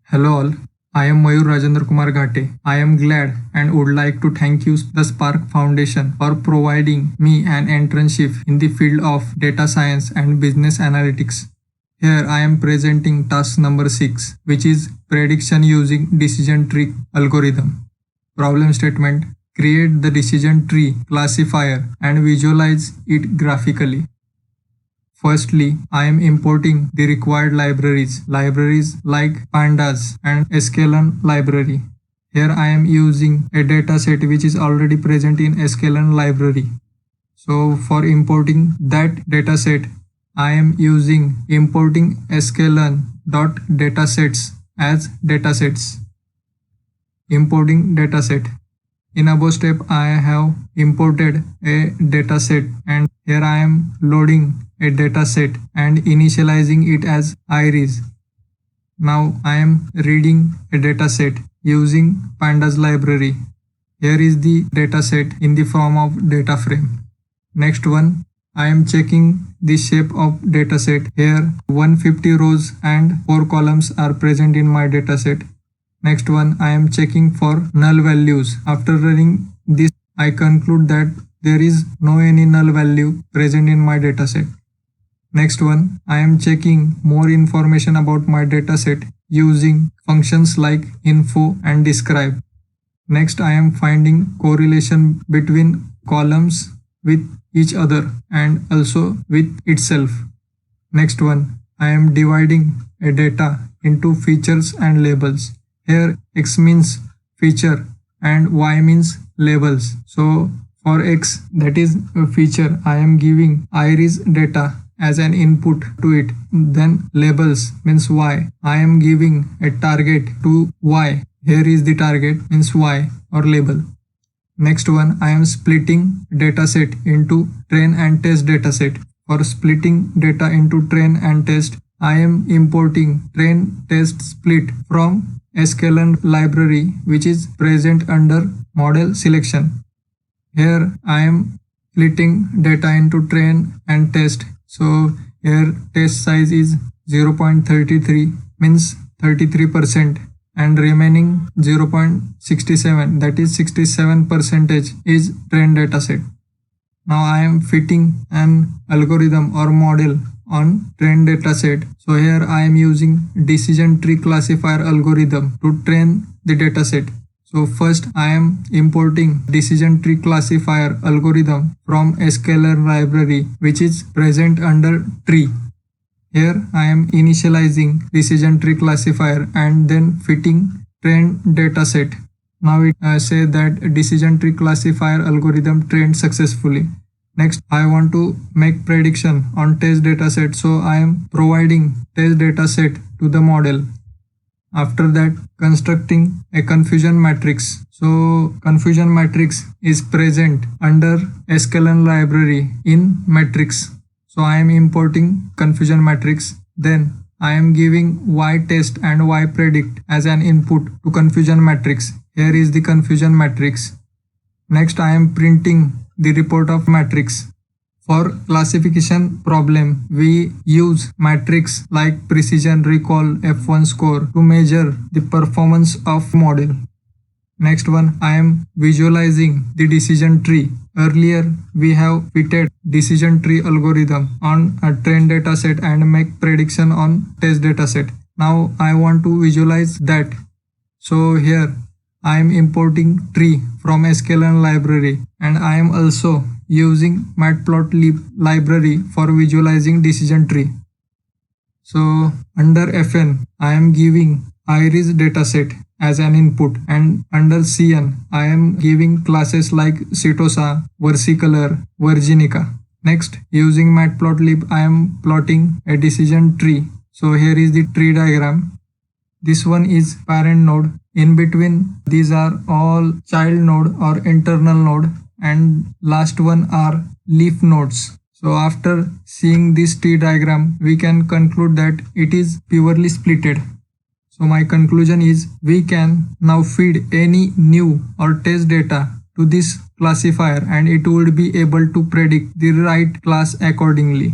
Hello all, I am Mayur Rajendra Kumar Ghate. I am glad and would like to thank you the Spark Foundation for providing me an internship in the field of data science and business analytics. Here I am presenting task number 6, which is prediction using decision tree algorithm. Problem statement: create the decision tree classifier and visualize it graphically. Firstly, I am importing the required libraries like pandas and sklearn library. Here I am using a dataset which is already present in sklearn library. So for importing that dataset, I am using importing sklearn.datasets as datasets. Importing dataset. In above step, I have imported a dataset and here I am loading a dataset and initializing it as iris. Now I am reading a dataset using pandas library. Here is the dataset in the form of data frame. Next one, I am checking the shape of dataset. Here 150 rows and 4 columns are present in my dataset. Next one, I am checking for null values. After running this, I conclude that there is no any null value present in my dataset. Next one, I am checking more information about my dataset using functions like info and describe. Next, I am finding correlation between columns with each other and also with itself. Next one, I am dividing a data into features and labels. Here X means feature and Y means labels. So for X, that is a feature, I am giving iris data as an input to it. Then labels means Y. I am giving a target to Y. Here is the target means Y or label. Next one, I am splitting dataset into train and test dataset. For splitting data into train and test, I am importing train test split from sklearn library which is present under model selection. Here I am splitting data into train and test. So here test size is 0.33 means 33% and remaining 0.67 that is 67% is train dataset. Now I am fitting an algorithm or model on train dataset. So here I am using decision tree classifier algorithm to train the dataset. So first I am importing decision tree classifier algorithm from sklearn library which is present under tree. Here I am initializing decision tree classifier and then fitting train dataset. Now it says that decision tree classifier algorithm trained successfully. Next, I want to make prediction on test dataset, so I am providing test dataset to the model. After that, constructing a confusion matrix. So confusion matrix is present under sklearn library in matrix. So I am importing confusion matrix. Then I am giving Y test and Y predict as an input to confusion matrix. Here is the confusion matrix. Next, I am printing the report of matrix. For classification problem, we use matrix like precision, recall, F1 score to measure the performance of model. Next one, I am visualizing the decision tree. Earlier, we have fitted decision tree algorithm on a train dataset and make prediction on test dataset. Now I want to visualize that. So here I am importing tree from sklearn library and I am also using matplotlib library for visualizing decision tree. So under Fn, I am giving iris dataset as an input and under Cn, I am giving classes like Setosa, Versicolor, Virginica. Next, using matplotlib, I am plotting a decision tree. So here is the tree diagram. This one is parent node. In between, these are all child node or internal node and last one are leaf nodes. So after seeing this tree diagram, we can conclude that it is purely splitted. So my conclusion is we can now feed any new or test data to this classifier and it would be able to predict the right class accordingly.